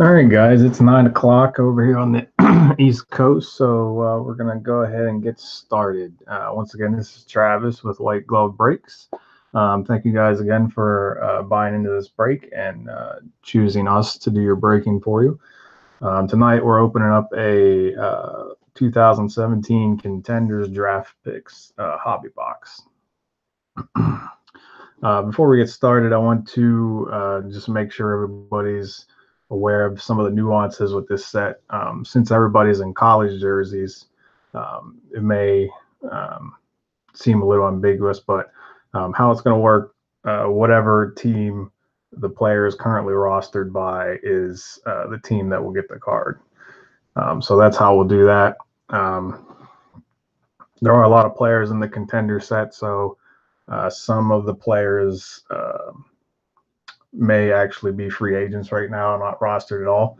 All right, guys, it's 9 o'clock over here on the East Coast, so we're going to go ahead and get started. Once again, this is Travis with White Glove Breaks. Thank you guys again for buying into this break and choosing us to do your breaking for you. Tonight, we're opening up a 2017 Contenders Draft Picks hobby box. Before we get started, I want to just make sure everybody's aware of some of the nuances with this set. Since everybody's in college jerseys, it may seem a little ambiguous, but how it's going to work, whatever team the player is currently rostered by is the team that will get the card. So that's how we'll do that. There are a lot of players in the contender set, so some of the players may actually be free agents right now, not rostered at all.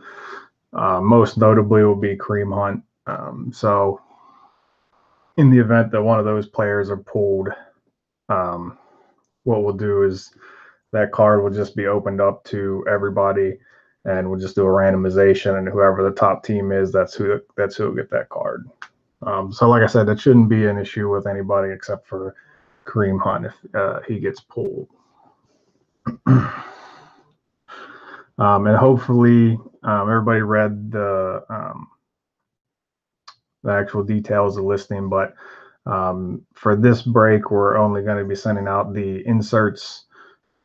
Most notably will be Kareem Hunt. So in the event that one of those players are pulled, what we'll do is that card will just be opened up to everybody, and we'll just do a randomization, and whoever the top team is, that's who will get that card. So like I said, that shouldn't be an issue with anybody except for Kareem Hunt if he gets pulled. And hopefully everybody read the actual details of the listing, but for this break, we're only going to be sending out the inserts,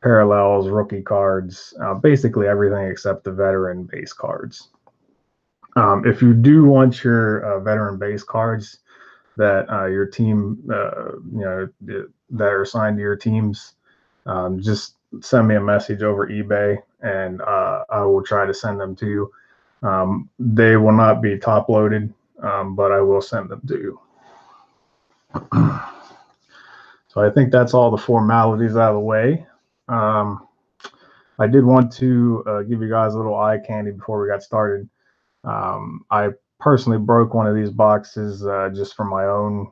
parallels, rookie cards, basically everything except the veteran base cards. If you do want your veteran base cards that your team, that are assigned to your teams, just send me a message over eBay, and I will try to send them to you. They will not be top loaded, but I will send them to you. So I think that's all the formalities out of the way. I did want to give you guys a little eye candy before we got started. I personally broke one of these boxes just for my own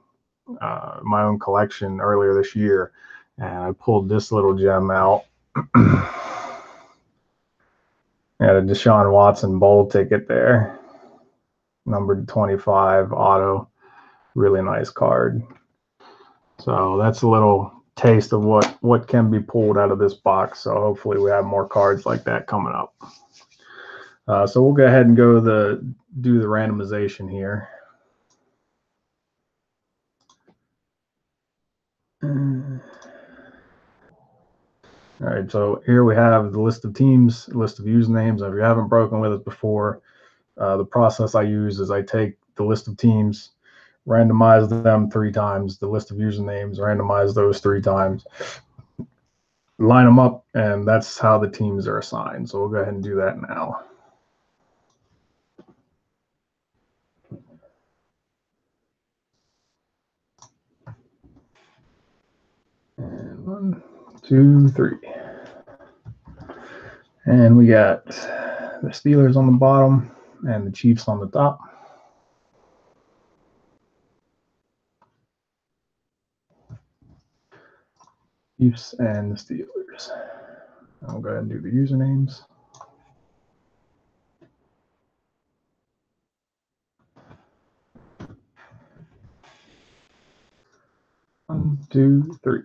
collection earlier this year, and I pulled this little gem out. Had a Deshaun Watson bowl ticket there, numbered 25 auto, really nice card. So that's a little taste of what can be pulled out of this box. So hopefully we have more cards like that coming up. So we'll go ahead and do the randomization here. All right, so here we have the list of teams, list of usernames. If you haven't broken with us before, the process I use is I take the list of teams, randomize them 3 times, the list of usernames, randomize those 3 times, line them up, and that's how the teams are assigned. So we'll go ahead and do that now. And 1, 2, 3. And we got the Steelers on the bottom and the Chiefs on the top. Chiefs and the Steelers. I'll go ahead and do the usernames. One, 2, 3.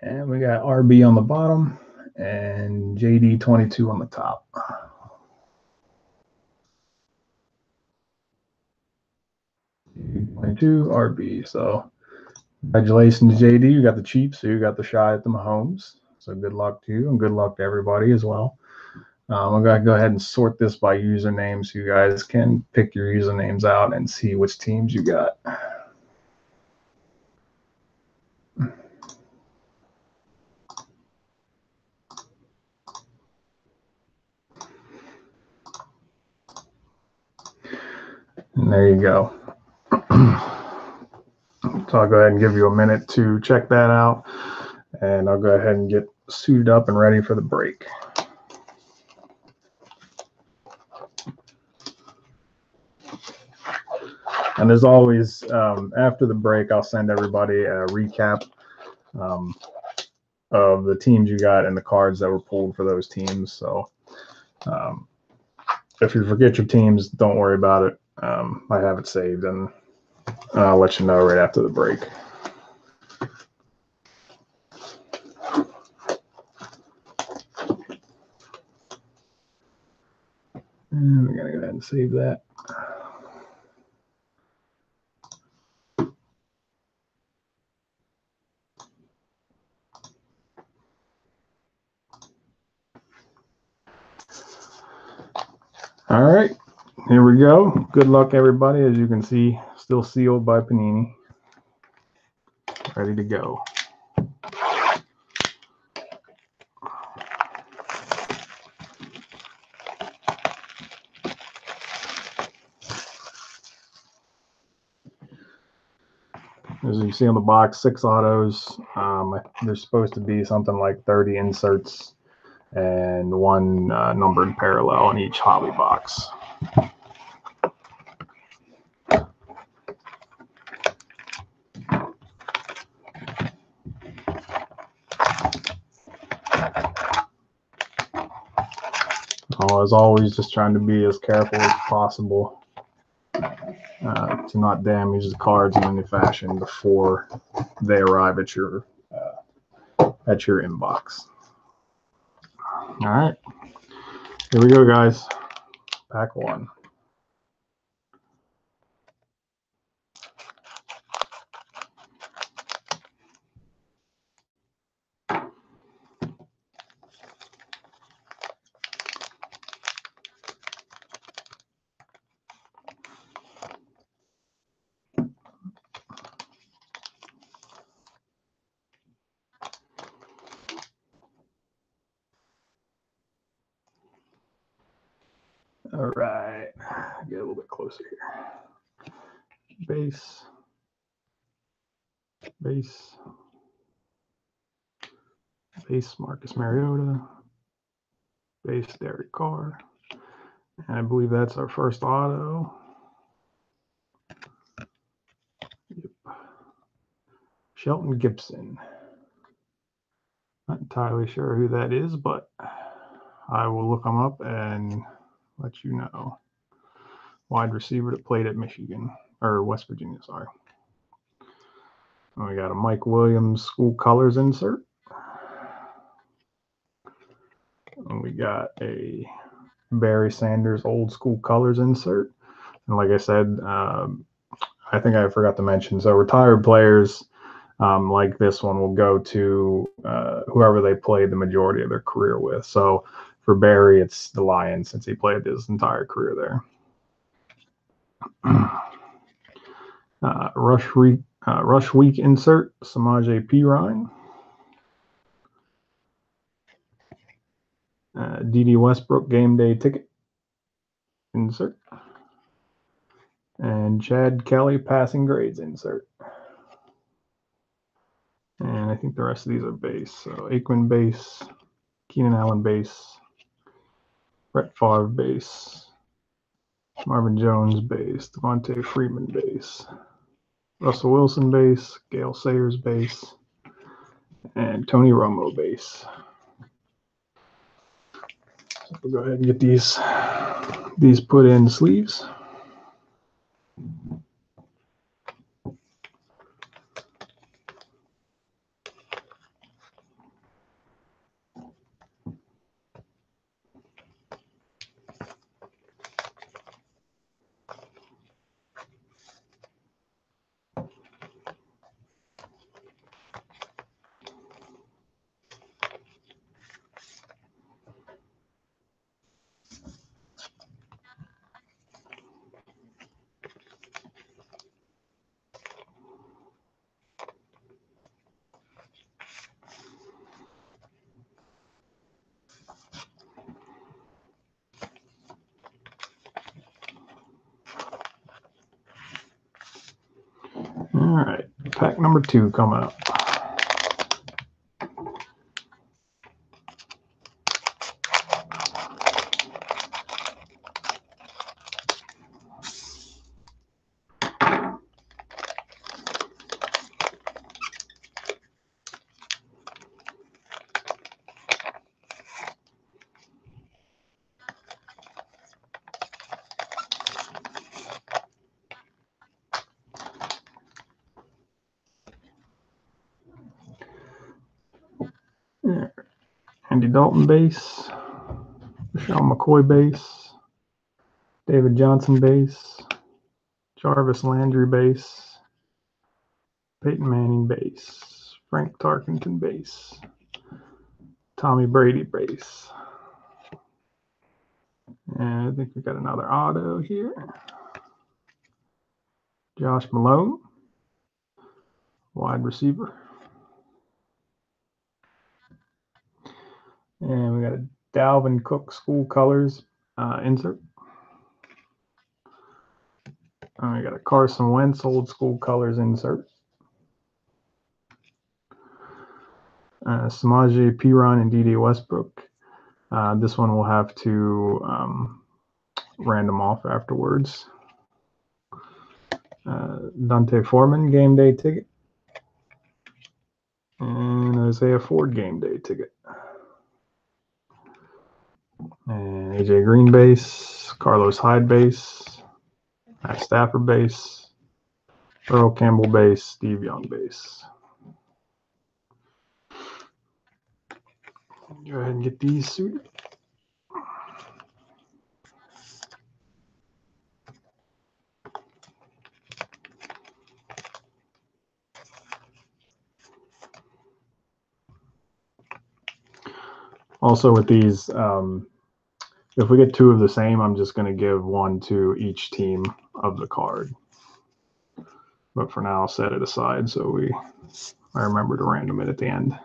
And we got RB on the bottom and JD22 on the top. JD22 RB. So congratulations, JD. You got the Chiefs, so you got the shot at the Mahomes. So good luck to you, and good luck to everybody as well. I'm going to go ahead and sort this by username so you guys can pick your usernames out and see which teams you got. And there you go. So I'll go ahead and give you a minute to check that out, and I'll go ahead and get suited up and ready for the break. And as always, after the break, I'll send everybody a recap of the teams you got and the cards that were pulled for those teams. So if you forget your teams, don't worry about it. I have it saved, and I'll let you know right after the break. And we're going to go ahead and save that. All right, here we go. Good luck, everybody. As you can see, still sealed by Panini. Ready to go. As you can see on the box, 6 autos. There's supposed to be something like 30 inserts and 1 numbered parallel in each hobby box. As always, just trying to be as careful as possible to not damage the cards in any fashion before they arrive at your inbox. All right, here we go, guys. Pack 1. All right, get a little bit closer here. Base, base, base Marcus Mariota, base Derek Carr, and I believe that's our first auto. Yep. Shelton Gibson. Not entirely sure who that is, but I will look him up and let you know. Wide receiver that played at Michigan, or West Virginia, sorry. And we got a Mike Williams school colors insert. And we got a Barry Sanders old school colors insert. And like I said, I think I forgot to mention, so retired players like this one will go to whoever they played the majority of their career with. So for Barry, it's the Lions, since he played his entire career there. Rush week insert, Samaje Perine. D.D. Westbrook game day ticket insert. And Chad Kelly passing grades insert. And I think the rest of these are base. So Aikman base, Keenan Allen base, Brett Favre base, Marvin Jones base, Devontae Freeman base, Russell Wilson base, Gale Sayers base, and Tony Romo base. So we'll go ahead and get these put in sleeves. All right, pack number 2 coming up. Andy Dalton base, Michelle McCoy base, David Johnson base, Jarvis Landry base, Peyton Manning base, Frank Tarkenton base, Tommy Brady base. And I think we got another auto here. Josh Malone, wide receiver. And we got a Dalvin Cook school colors insert. We got a Carson Wentz old school colors insert. Samaje Perine and D.D. Westbrook. This one we'll have to random off afterwards. Dante Foreman game day ticket. And Isaiah Ford game day ticket. And AJ Green base, Carlos Hyde base, Matt Stafford base, Earl Campbell base, Steve Young base. Go ahead and get these suited. Also with these, if we get two of the same, I'm just going to give one to each team of the card. But for now, I'll set it aside so I remember to random it at the end.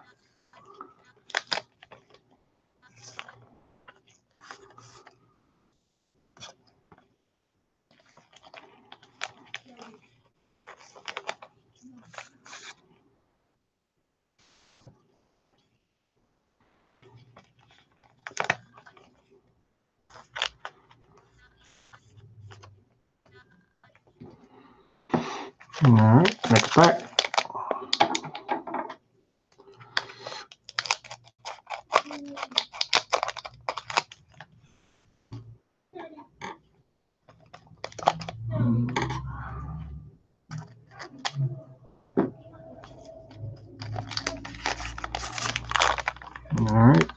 All right, next pack. All right.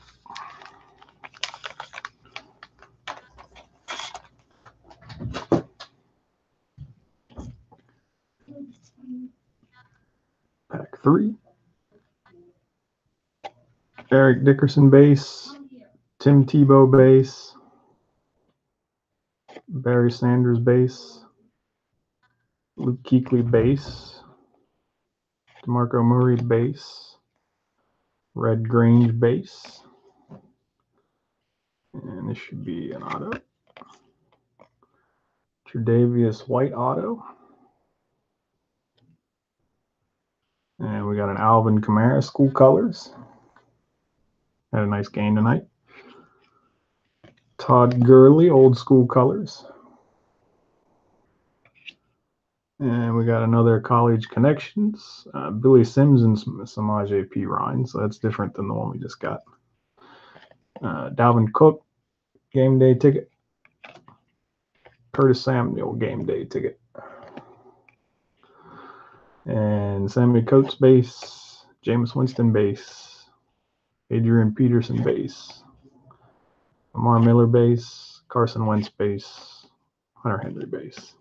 Pack 3. Eric Dickerson base, Tim Tebow base, Barry Sanders base, Luke Kuechly base, DeMarco Murray base, Red Grange base, and this should be an auto. Tre'Davious White auto. And we got an Alvin Kamara school colors. Had a nice game tonight. Todd Gurley old school colors. And we got another College Connections. Billy Sims and Samaje Perine. So that's different than the one we just got. Dalvin Cook game day ticket. Curtis Samuel game day ticket. And Sammy Coates base, Jameis Winston base, Adrian Peterson base, Lamar Miller base, Carson Wentz base, Hunter Henry base.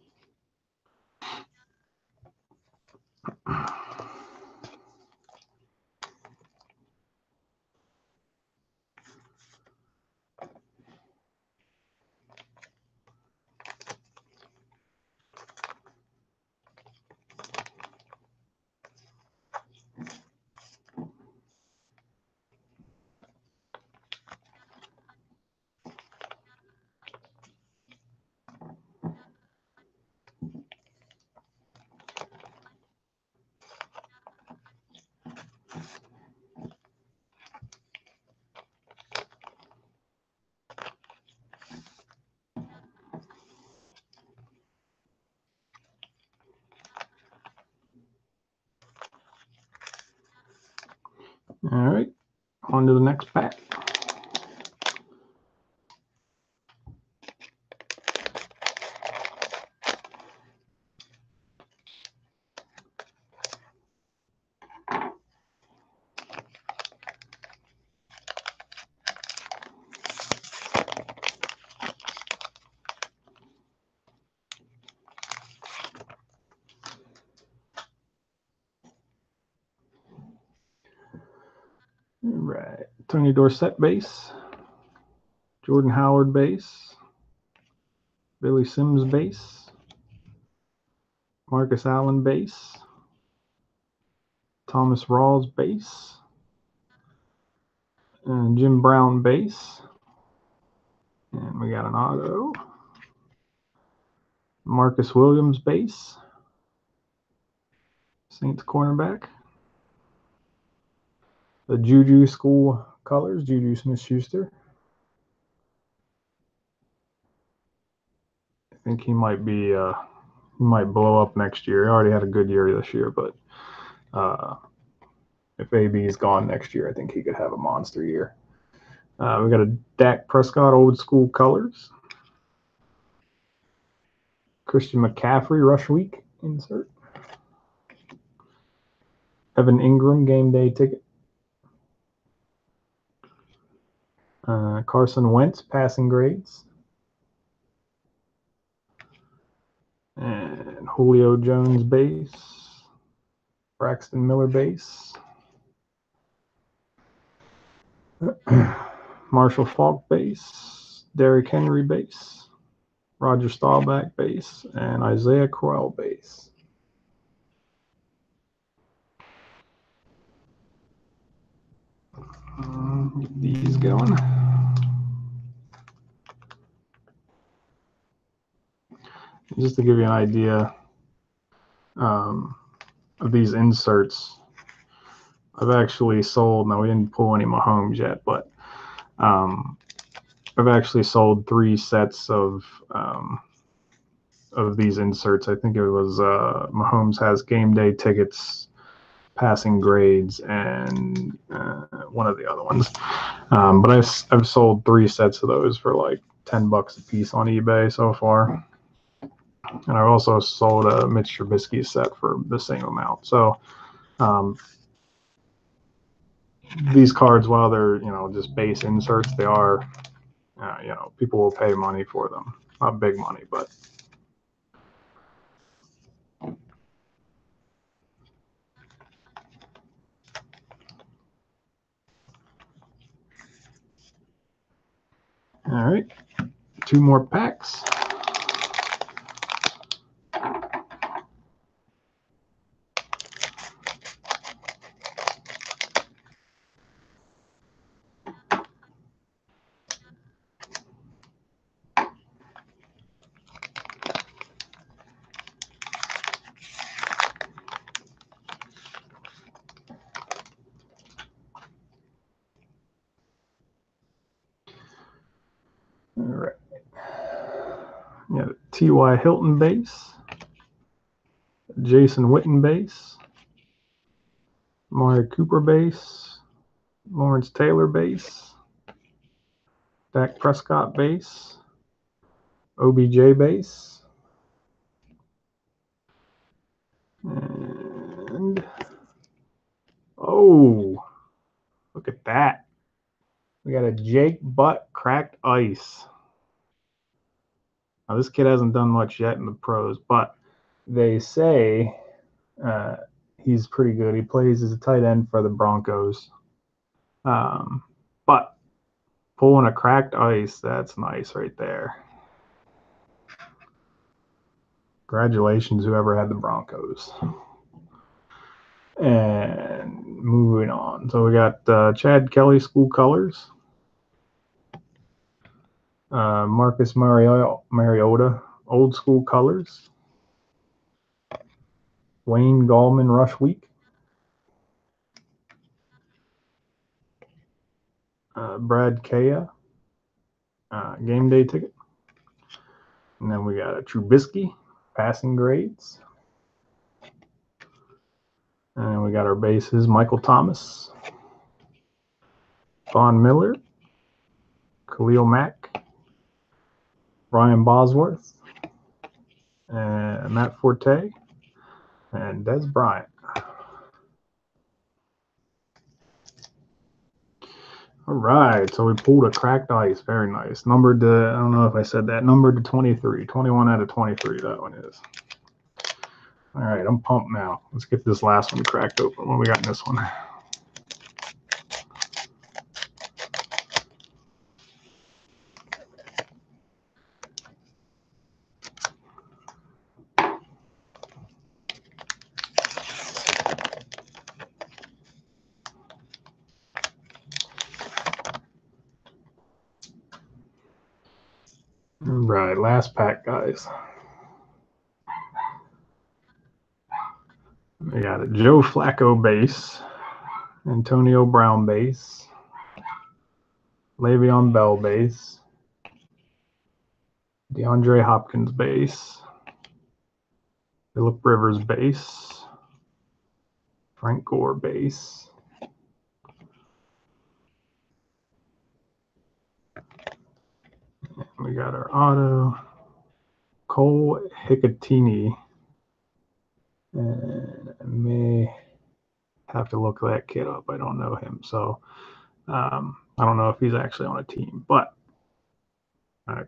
All right, on to the next pack. All right. Tony Dorsett base. Jordan Howard base. Billy Sims base. Marcus Allen base. Thomas Rawls base. And Jim Brown base. And we got an auto. Marcus Williams base. Saints cornerback. The Juju school colors, Juju Smith-Schuster. I think he might be, he might blow up next year. He already had a good year this year, but if AB is gone next year, I think he could have a monster year. We got a Dak Prescott old school colors. Christian McCaffrey rush week insert. Evan Ingram game day ticket. Carson Wentz passing grades. And Julio Jones base. Braxton Miller base. Marshall Faulk base. Derrick Henry base. Roger Staubach base. And Isaiah Crowell base. Get these going. Just to give you an idea of these inserts, I've actually sold, now we didn't pull any Mahomes yet, but I've actually sold 3 sets of these inserts. I think it was Mahomes has game day tickets, passing grades, and one of the other ones. But I've sold 3 sets of those for like $10 a piece on eBay so far. And I've also sold a Mitch Trubisky set for the same amount. So these cards, while they're, just base inserts, they are, people will pay money for them. Not big money, but. All right, 2 more packs. All right. Yeah, T.Y. Hilton base. Jason Witten base. Amari Cooper base. Lawrence Taylor base. Dak Prescott base. OBJ base. And oh, look at that. We got a Jake Butt cracked ice. Now, this kid hasn't done much yet in the pros, but they say he's pretty good. He plays as a tight end for the Broncos. But pulling a cracked ice, that's nice right there. Congratulations, whoever had the Broncos. And moving on. So we got Chad Kelly school colors. Marcus Mariota old school colors. Wayne Gallman rush week. Brad Kaya game day ticket. And then we got a Trubisky passing grades. And we got our bases, Michael Thomas, Von Miller, Khalil Mack, Ryan Bosworth, and Matt Forte, and Des Bryant. All right, so we pulled a cracked ice. Very nice. Numbered to, I don't know if I said that, numbered to 23. 21 out of 23, that one is. All right, I'm pumped now. Let's get this last one cracked open. What we got in this one? right, last pack, guys. We got a Joe Flacco base, Antonio Brown base, Le'Veon Bell base, DeAndre Hopkins base, Phillip Rivers base, Frank Gore base, and we got our auto, Cole Hicatini, and I may have to look that kid up. I don't know him, so I don't know if he's actually on a team, but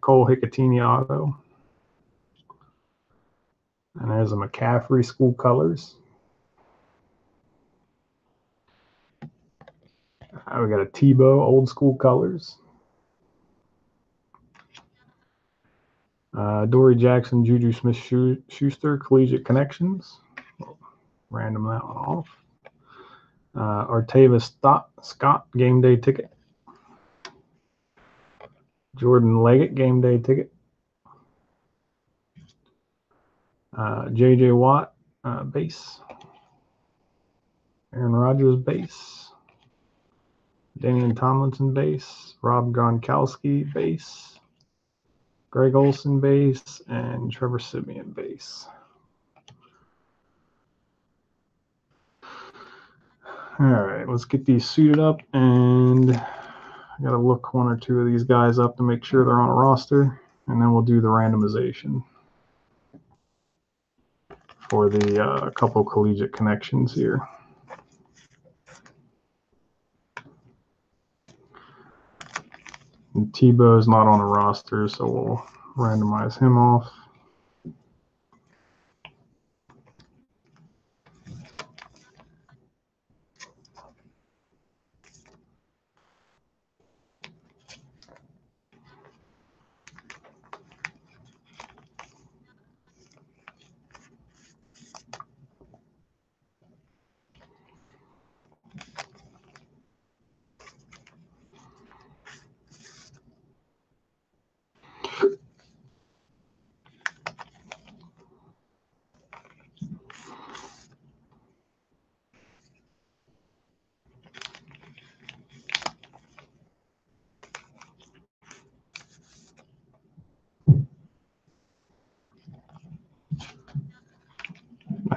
Cole Hicatini auto. And there's a McCaffrey school colors. We got a Tebow old school colors. Dory Jackson, Juju Smith-Schuster collegiate connections. Random that one off. Artavis Scott game day ticket. Jordan Leggett game day ticket. J.J. Watt base. Aaron Rodgers base. Damian Tomlinson base. Rob Gronkowski base. Greg Olsen base. And Trevor Siemian base. All right, let's get these suited up, and I got to look one or two of these guys up to make sure they're on a roster, and then we'll do the randomization for the couple collegiate connections here. And Tebow's not on a roster, so we'll randomize him off.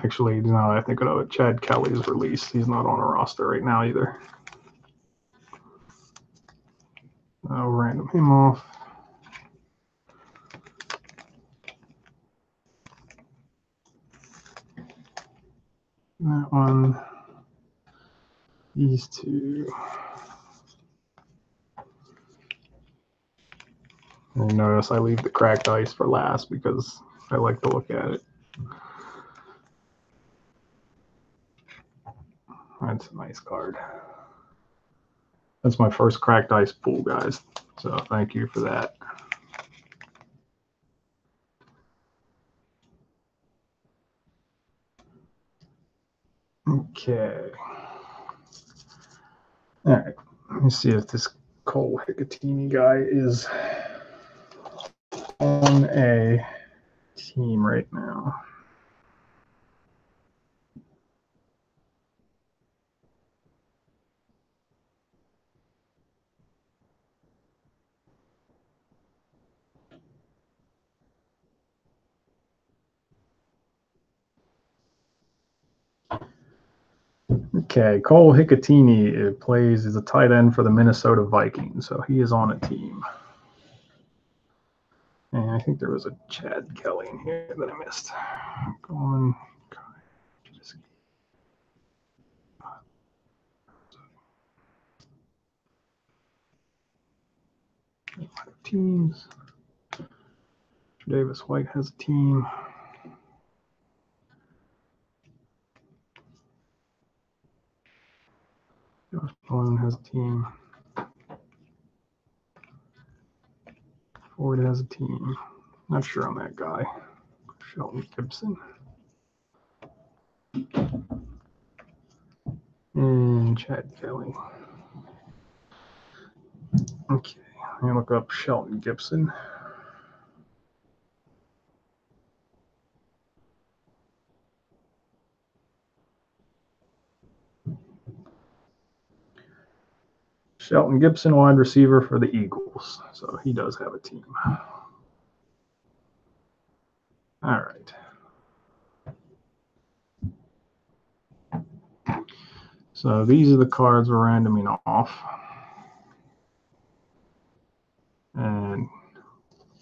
Actually, now I think of it, Chad Kelly's released. He's not on a roster right now either. I'll random him off. That one. These two. And notice I leave the cracked ice for last because I like to look at it. That's a nice card. That's my first cracked ice pool, guys. So thank you for that. Okay. All right. Let me see if this Cole Hicatini guy is on a team right now. Okay, Cole Hicatini plays as a tight end for the Minnesota Vikings, so he is on a team. And I think there was a Chad Kelly in here that I missed. Coleman. Teams. Davis White has a team. Josh Bowman has a team. Ford has a team. Not sure on that guy. Shelton Gibson. And Chad Kelly. Okay, I'm gonna look up Shelton Gibson. Shelton Gibson, wide receiver for the Eagles. So he does have a team. All right. So these are the cards we're randoming off. And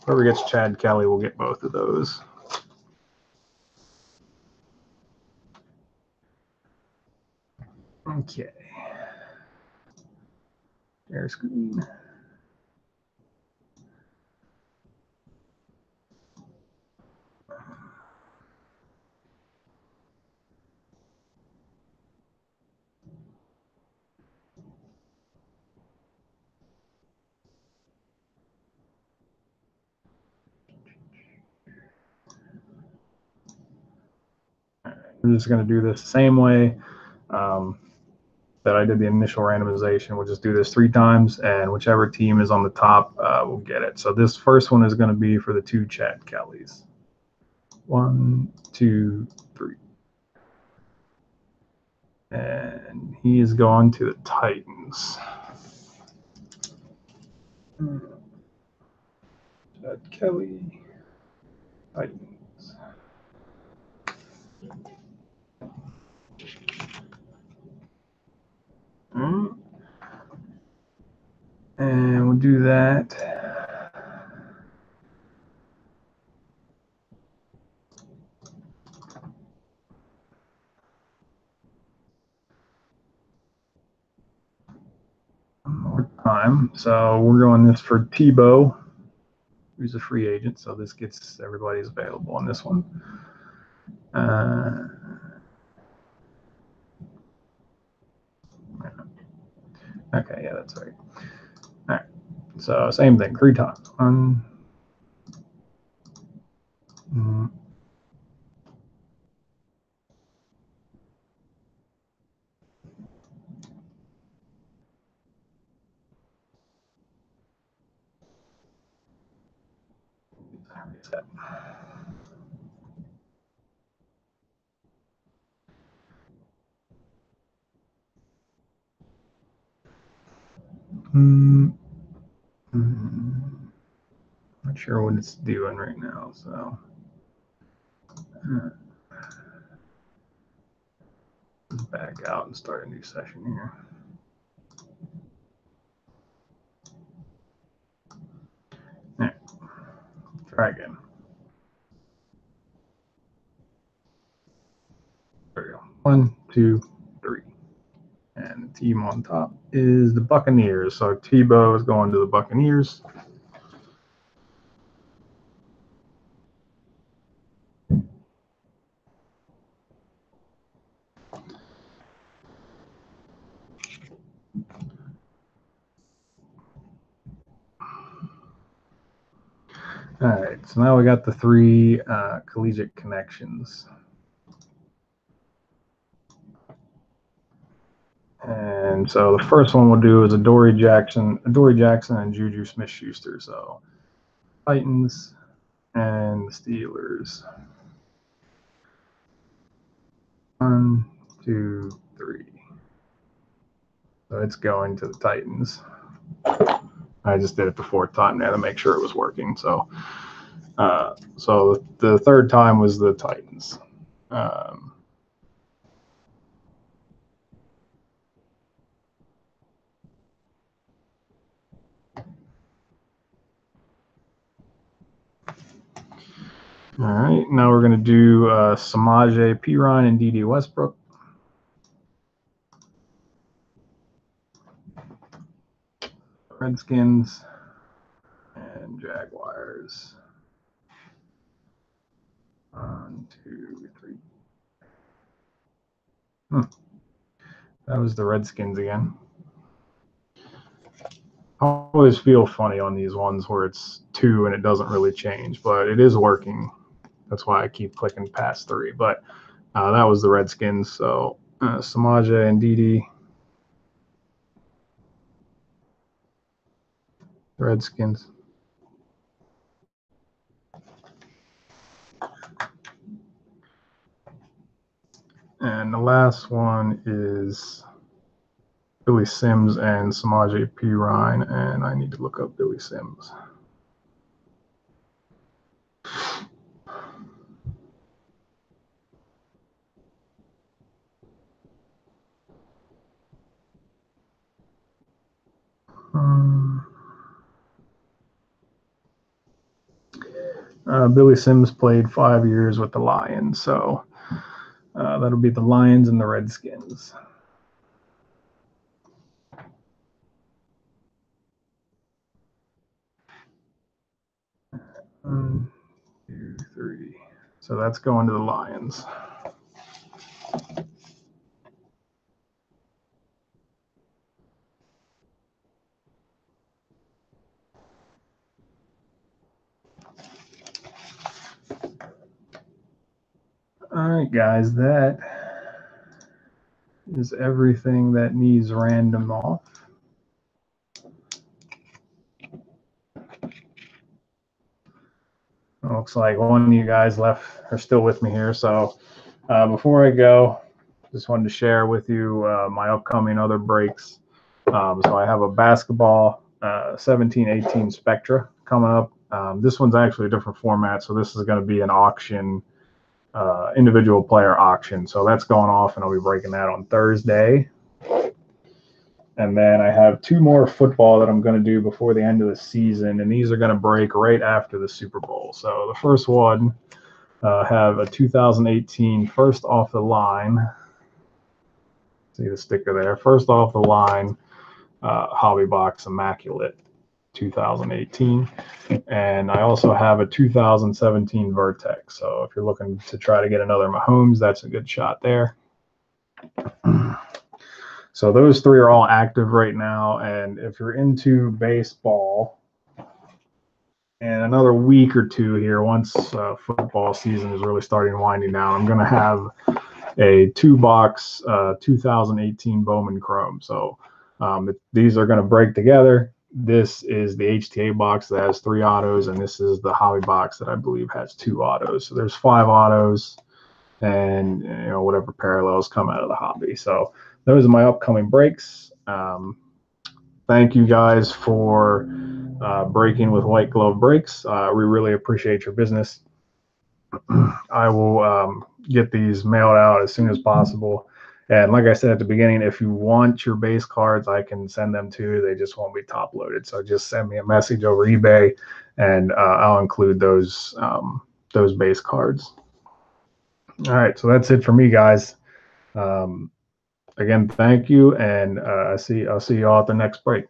whoever gets Chad Kelly will get both of those. Okay. Share screen. I'm just going to do this the same way that I did the initial randomization. We'll just do this 3 times, and whichever team is on the top will get it. So this first one is going to be for the 2 Chad Kellys. 1, 2, 3. And he is going to the Titans. Chad Kelly, Titans. And we'll do that. One more time. So we're going this for Tebow, who's a free agent. So this gets everybody's available on this one. Okay, yeah, that's right. All right. So same thing, 3 times. 1. Reset. Not sure what it's doing right now, so let's back out and start a new session here. All right. Try again. There we go. 1, 2, 3. And the team on top is the Buccaneers. So Tebow is going to the Buccaneers. All right, so now we got the 3 collegiate connections. And so the first one we'll do is Adoree Jackson and Juju Smith-Schuster. So Titans and the Steelers. 1, 2, 3. So it's going to the Titans. I just did it the 4th time there to make sure it was working. So, so the 3rd time was the Titans. All right, now we're going to do Samaje Perine and D.D. Westbrook. Redskins and Jaguars. 1, 2, 3. That was the Redskins again. I always feel funny on these ones where it's 2 and it doesn't really change, but it is working. That's why I keep clicking past 3. But that was the Redskins. So Samaje and D.D. Redskins. And the last one is Billy Sims and Samaje Perine, and I need to look up Billy Sims. Billy Sims played 5 years with the Lions, so that'll be the Lions and the Redskins. 1, 2, 3. So that's going to the Lions. All right, guys, that is everything that needs random off. Looks like one of you guys left are still with me here. So before I go, just wanted to share with you my upcoming other breaks. So I have a basketball 17-18 Spectra coming up. This one's actually a different format, so this is going to be an auction, individual player auction. So that's going off, and I'll be breaking that on Thursday. And then I have 2 more football that I'm going to do before the end of the season, and these are going to break right after the Super Bowl. So the first one, have a 2018 first off the line. See the sticker there. First off the line, Hobby Box Immaculate 2018. And I also have a 2017 Vertex. So if you're looking to try to get another Mahomes, that's a good shot there. So those 3 are all active right now, and if you're into baseball, and another week or 2 here, once football season is really starting winding down, I'm going to have a 2-box 2018 Bowman Chrome. So these are going to break together. This is the HTA box that has 3 autos, and this is the Hobby box that I believe has 2 autos. So there's 5 autos, and whatever parallels come out of the Hobby. So those are my upcoming breaks. Thank you guys for breaking with White Glove Breaks. We really appreciate your business. I will get these mailed out as soon as possible. And like I said at the beginning, if you want your base cards, I can send them too. They just won't be top loaded. So just send me a message over eBay, and I'll include those base cards. All right, so that's it for me, guys. Again, thank you, and I'll see you all at the next break.